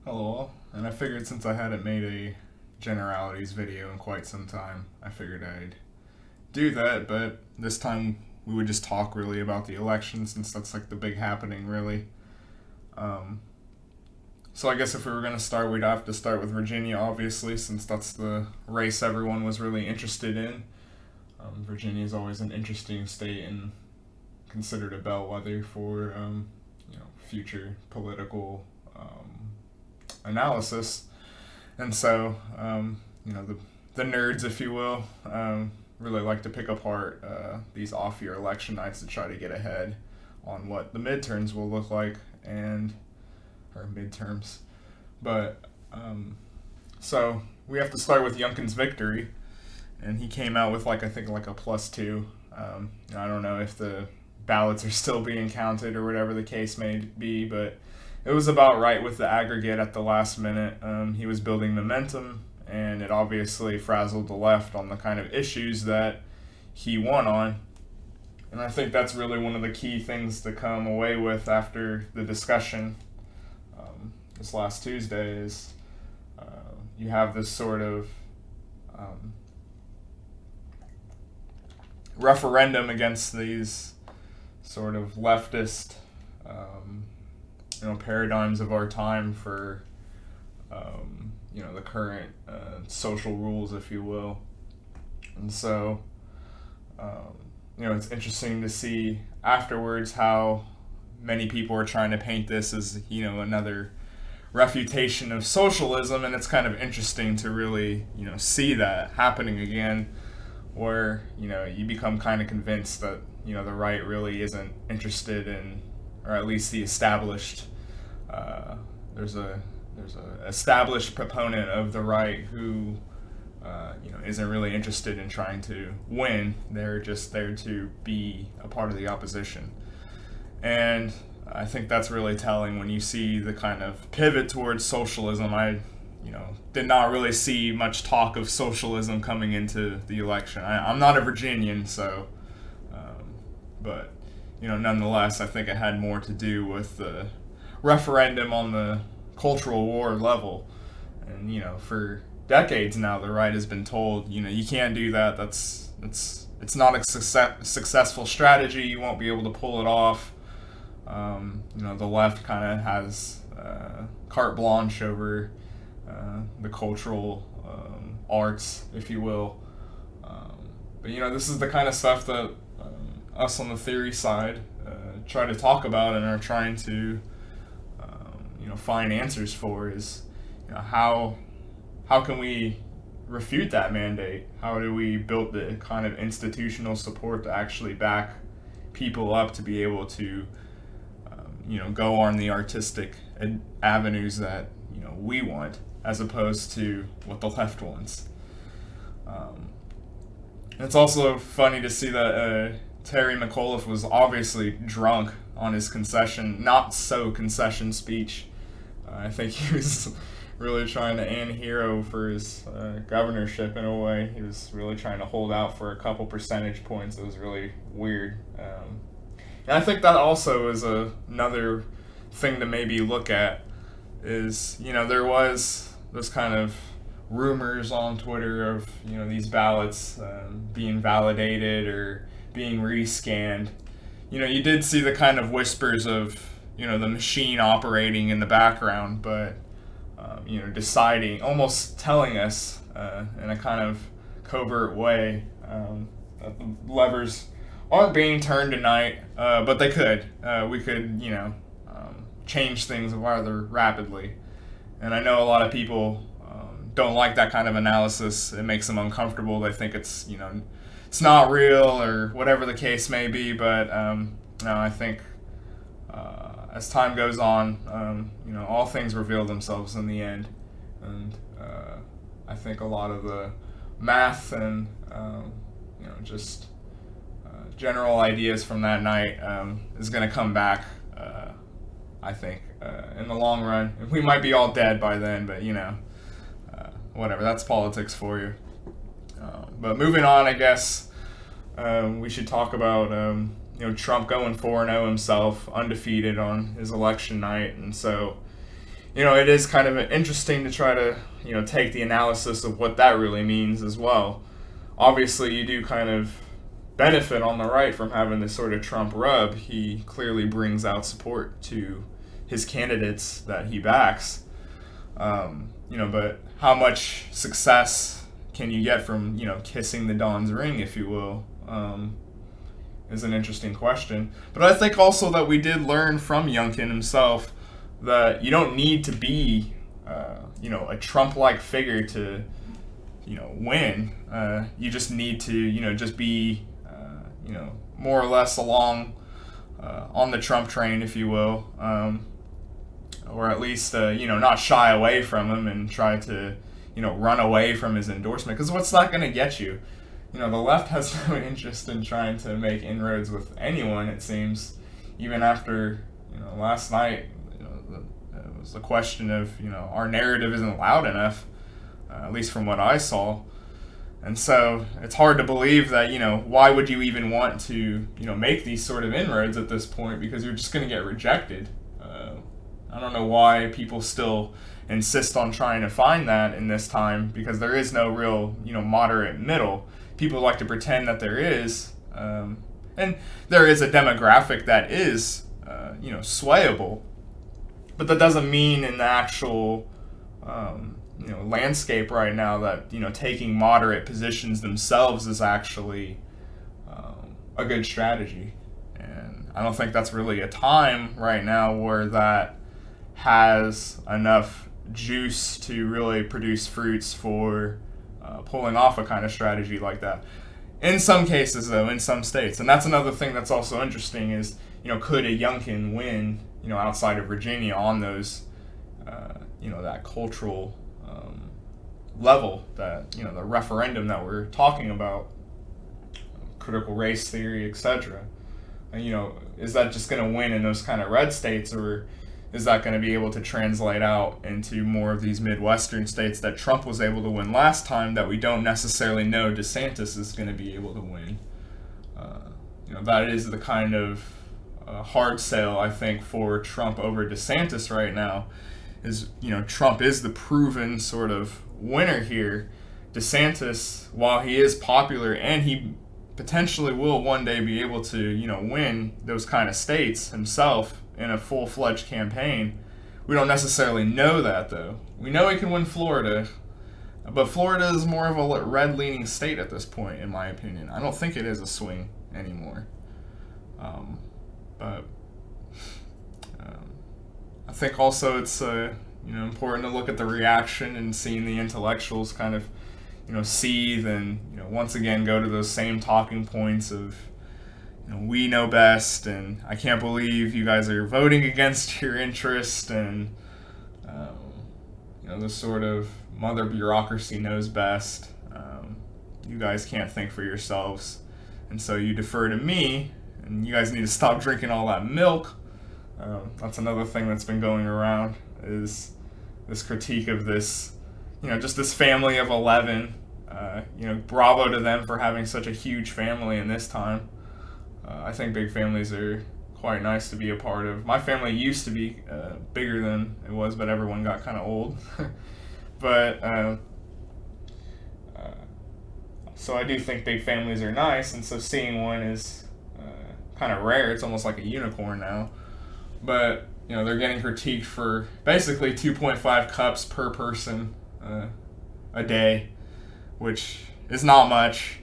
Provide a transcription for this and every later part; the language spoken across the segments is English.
Hello, and I figured since I hadn't made a generalities video in quite some time, I figured I'd do that, but this time we would just talk really about the election since that's like the big happening, really. Um, so I guess if we were going to start, we'd have to start with Virginia, obviously, since that's the race everyone was really interested in. Virginia is always an interesting state and considered a bellwether for future political analysis. And so, the nerds, if you will, really like to pick apart these off-year election nights to try to get ahead on what the midterms will look like or midterms. But so we have to start with Youngkin's victory, and he came out with I think a +2. I don't know if the ballots are still being counted or whatever the case may be, but it was about right with the aggregate at the last minute. He was building momentum, and it obviously frazzled the left on the kind of issues that he won on. And I think that's really one of the key things to come away with after the discussion this last Tuesday is you have this sort of referendum against these sort of leftist paradigms of our time for the current social rules, if you will. And so it's interesting to see afterwards how many people are trying to paint this as another refutation of socialism, and it's kind of interesting to really see that happening again, where you become kind of convinced that the right really isn't interested in, or at least the established there's a established proponent of the right who isn't really interested in trying to win. They're just there to be a part of the opposition. And I think that's really telling when you see the kind of pivot towards socialism. I did not really see much talk of socialism coming into the election. I'm not a Virginian, so but nonetheless, I think it had more to do with the referendum on the cultural war level. And for decades now, the right has been told you can't do that. It's not a successful strategy. You won't be able to pull it off. The left kind of has carte blanche over the cultural arts, if you will. But this is the kind of stuff that us on the theory side try to talk about and are trying to find answers for is how can we refute that mandate? How do we build the kind of institutional support to actually back people up to be able to go on the artistic avenues that we want, as opposed to what the left wants. It's also funny to see that Terry McAuliffe was obviously drunk on his not so concession speech. I think he was really trying to end hero for his governorship in a way. He was really trying to hold out for a couple percentage points. It was really weird. And I think that also is another thing to maybe look at is, there was this kind of rumors on Twitter of, these ballots being validated or being rescanned. You did see the kind of whispers of, the machine operating in the background, but, deciding, almost telling us in a kind of covert way that the levers aren't being turned tonight, but they could. We could, change things rather rapidly. And I know a lot of people don't like that kind of analysis. It makes them uncomfortable. They think it's, it's not real or whatever the case may be. But I think as time goes on, all things reveal themselves in the end. And I think a lot of the math and, just general ideas from that night is going to come back, I think, in the long run. We might be all dead by then, but, whatever. That's politics for you. But moving on, I guess we should talk about Trump going 4-0 himself, undefeated on his election night. And so it is kind of interesting to try to, take the analysis of what that really means as well. Obviously, you do kind of benefit on the right from having this sort of Trump rub. He clearly brings out support to his candidates that he backs. But how much success can you get from, kissing the Don's ring, if you will, is an interesting question. But I think also that we did learn from Youngkin himself that you don't need to be, a Trump-like figure to, win. You just need to, just be, more or less along on the Trump train, if you will, or at least, not shy away from him and try to, run away from his endorsement. Because what's that going to get you? The left has no interest in trying to make inroads with anyone, it seems. Even after, last night, it was a question of, our narrative isn't loud enough, at least from what I saw. And so it's hard to believe that, why would you even want to, make these sort of inroads at this point, because you're just going to get rejected. I don't know why people still insist on trying to find that in this time, because there is no real, moderate middle. People like to pretend that there is, and there is a demographic that is, swayable, but that doesn't mean in the actual, landscape right now that, taking moderate positions themselves is actually a good strategy. And I don't think that's really a time right now where that has enough juice to really produce fruits for pulling off a kind of strategy like that. In some cases, though, in some states. And that's another thing that's also interesting is, could a Youngkin win, outside of Virginia on those, that cultural level, that, the referendum that we're talking about, critical race theory, etc. And, is that just going to win in those kind of red states, or is that going to be able to translate out into more of these Midwestern states that Trump was able to win last time that we don't necessarily know DeSantis is going to be able to win? That is the kind of hard sell, I think, for Trump over DeSantis right now. Is, Trump is the proven sort of winner here. DeSantis, while he is popular and he potentially will one day be able to, win those kind of states himself in a full-fledged campaign, we don't necessarily know that, though. We know he can win Florida, but Florida is more of a red-leaning state at this point, in my opinion. I don't think it is a swing anymore. But I think also it's important to look at the reaction and seeing the intellectuals kind of seethe and once again go to those same talking points of we know best, and I can't believe you guys are voting against your interest, and this sort of mother bureaucracy knows best. You guys can't think for yourselves, and so you defer to me, and you guys need to stop drinking all that milk. That's another thing that's been going around, is this critique of this, just this family of 11. Bravo to them for having such a huge family in this time. I think big families are quite nice to be a part of. My family used to be bigger than it was, but everyone got kind of old. But so I do think big families are nice, and so seeing one is kind of rare. It's almost like a unicorn now. But they're getting critiqued for basically 2.5 cups per person a day, which is not much.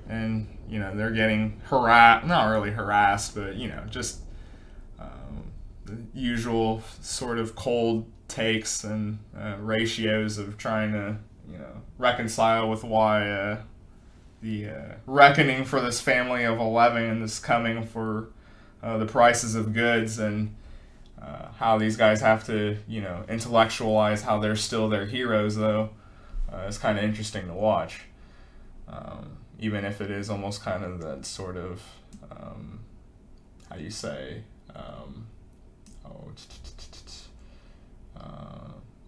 And they're getting harassed, not really harassed, but just the usual sort of cold takes and ratios of trying to reconcile with why the reckoning for this family of 11 is coming for the prices of goods, and how these guys have to intellectualize how they're still their heroes, though. It's kind of interesting to watch. Even if it is almost kind of that sort of, how do you say,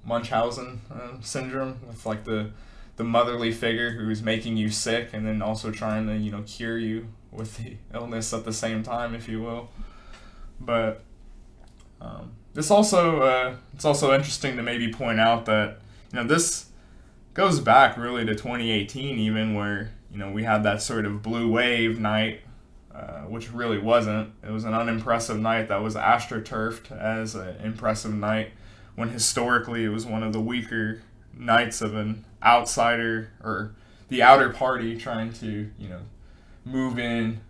Munchausen syndrome, with like the motherly figure who's making you sick and then also trying to, cure you with the illness at the same time, if you will. But This also it's also interesting to maybe point out that this goes back really to 2018, even where we had that sort of blue wave night, which really wasn't. It was an unimpressive night that was astroturfed as an impressive night, when historically it was one of the weaker nights of an outsider or the outer party trying to move in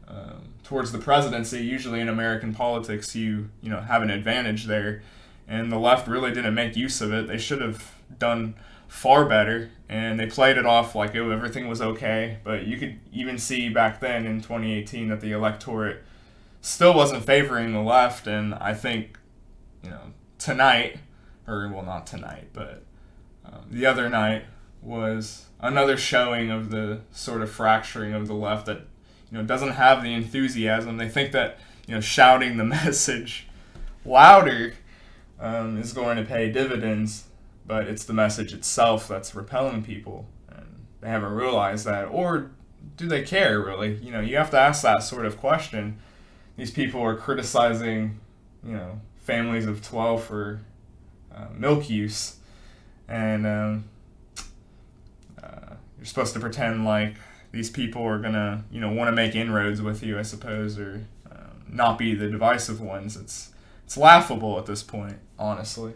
towards the presidency. Usually in American politics, you have an advantage there, and the left really didn't make use of it. They should have done far better, and they played it off like everything was okay. But you could even see back then in 2018 that the electorate still wasn't favoring the left, and I think tonight, or well, not tonight, but the other night was another showing of the sort of fracturing of the left that doesn't have the enthusiasm. They think that shouting the message louder is going to pay dividends, but it's the message itself that's repelling people, and they haven't realized that. Or do they care really? You have to ask that sort of question. These people are criticizing families of 12 for milk use, and you're supposed to pretend like these people are gonna want to make inroads with you, I suppose, or not be the divisive ones. It's laughable at this point, honestly.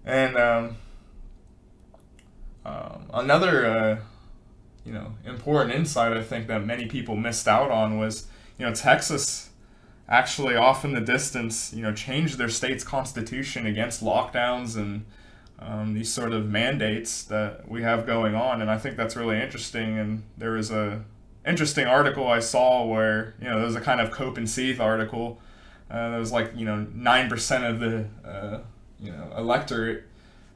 And another important insight I think that many people missed out on was Texas actually off in the distance changed their state's constitution against lockdowns and these sort of mandates that we have going on. And I think that's really interesting. And there was a interesting article I saw where there was a kind of Cope and Seeth article. That was like 9% of the electorate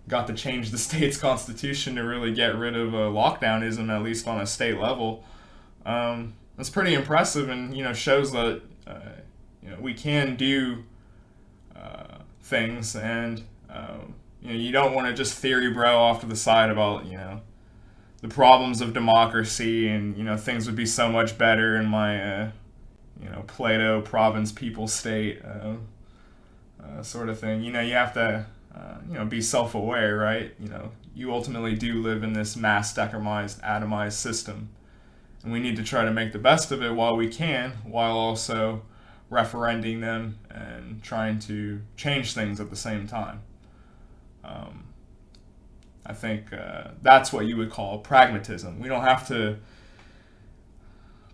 got to change the state's constitution to really get rid of lockdownism, at least on a state level. That's pretty impressive, and shows that we can do things, and you don't want to just theory bro off to the side about the problems of democracy, and things would be so much better in my Plato province people state sort of thing. You have to be self-aware, right? You ultimately do live in this mass decremized, atomized system, and we need to try to make the best of it while we can, while also referending them and trying to change things at the same time. I think that's what you would call pragmatism. We don't have to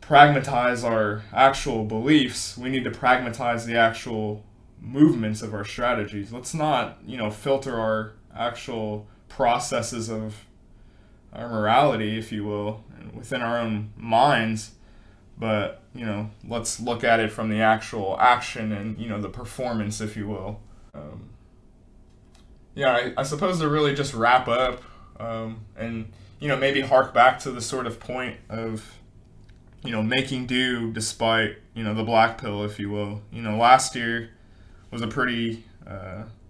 pragmatize our actual beliefs. We need to pragmatize the actual movements of our strategies. Let's not, filter our actual processes of our morality, if you will, within our own minds, but, let's look at it from the actual action and, the performance, if you will. I suppose to really just wrap up and, maybe hark back to the sort of point of, making do despite, the black pill, if you will. Last year was a pretty,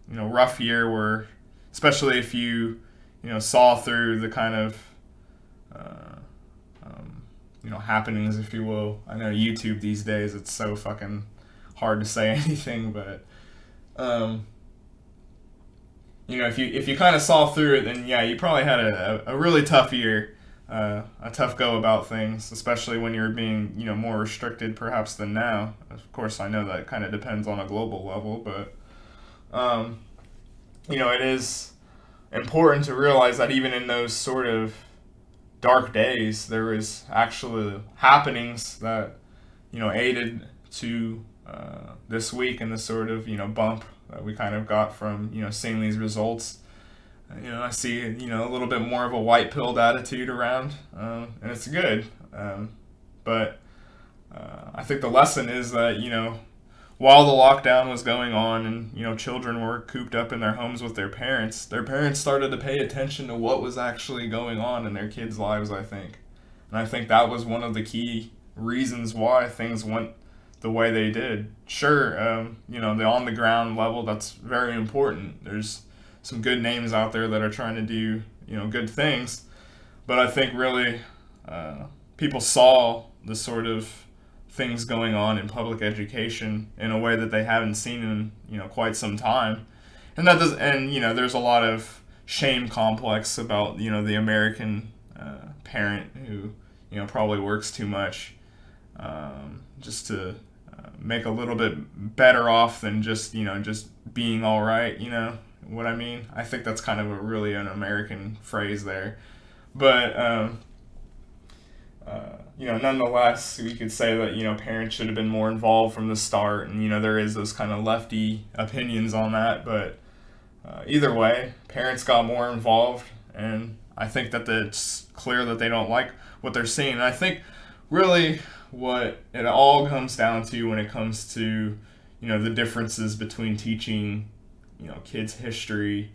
rough year where, especially if you, saw through the kind of, happenings, if you will. I know YouTube these days, it's so fucking hard to say anything, but, if you kind of saw through it, then yeah, you probably had a really tough year, a tough go about things, especially when you're being, more restricted perhaps than now. Of course, I know that kind of depends on a global level, but, it is important to realize that even in those sort of dark days, there was actually happenings that, aided to this week and the sort of, bump that we kind of got from, seeing these results. I see, a little bit more of a white-pilled attitude around, and it's good. But I think the lesson is that, while the lockdown was going on and, children were cooped up in their homes with their parents started to pay attention to what was actually going on in their kids' lives, I think. And I think that was one of the key reasons why things went the way they did. Sure, the on-the-ground level, that's very important. There's some good names out there that are trying to do, good things. But I think really people saw the sort of things going on in public education in a way that they haven't seen in quite some time, and that does and there's a lot of shame complex about the American parent who probably works too much just to make a little bit better off than just being all right. You know what I mean? I think that's kind of a really an American phrase there, but nonetheless, we could say that parents should have been more involved from the start, and there is those kind of lefty opinions on that. But either way, parents got more involved, and I think that it's clear that they don't like what they're seeing. And I think really what it all comes down to when it comes to the differences between teaching kids history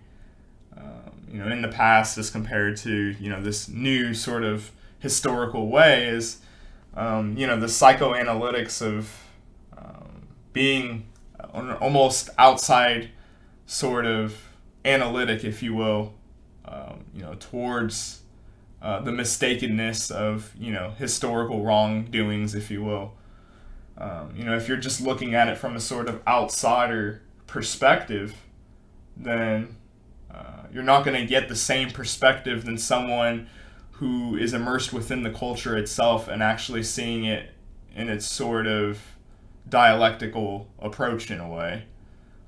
in the past as compared to this new sort of historical way is the psychoanalytics of being an almost outside sort of analytic, if you will, towards the mistakenness of historical wrongdoings, if you will. If you're just looking at it from a sort of outsider perspective, then you're not going to get the same perspective than someone who is immersed within the culture itself and actually seeing it in its sort of dialectical approach in a way,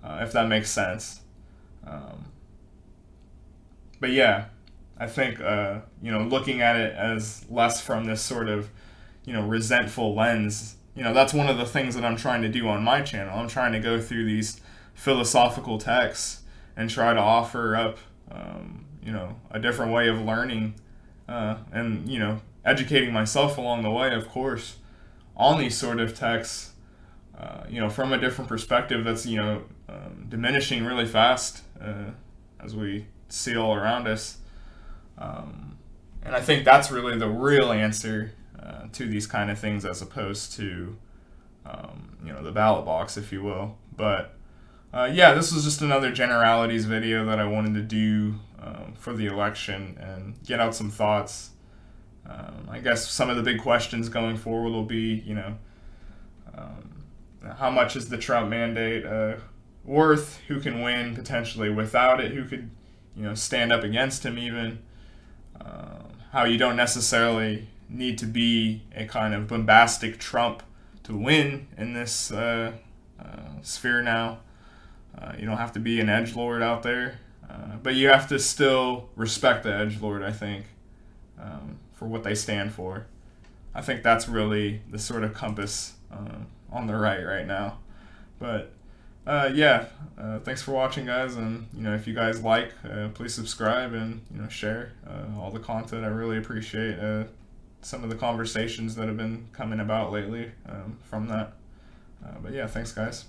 if that makes sense. But yeah, I think looking at it as less from this sort of resentful lens. That's one of the things that I'm trying to do on my channel. I'm trying to go through these philosophical texts and try to offer up a different way of learning and educating myself along the way, of course, on these sort of texts from a different perspective that's diminishing really fast as we see all around us. And I think that's really the real answer to these kind of things, as opposed to the ballot box, if you will. But this was just another generalities video that I wanted to do for the election and get out some thoughts. I guess some of the big questions going forward will be, how much is the Trump mandate worth? Who can win potentially without it? Who could, stand up against him even? How you don't necessarily need to be a kind of bombastic Trump to win in this sphere now. You don't have to be an edgelord out there, but you have to still respect the edgelord, I think, for what they stand for. I think that's really the sort of compass on the right now. But thanks for watching, guys, and if you guys like, please subscribe and share all the content. I really appreciate some of the conversations that have been coming about lately from that. But yeah, thanks, guys.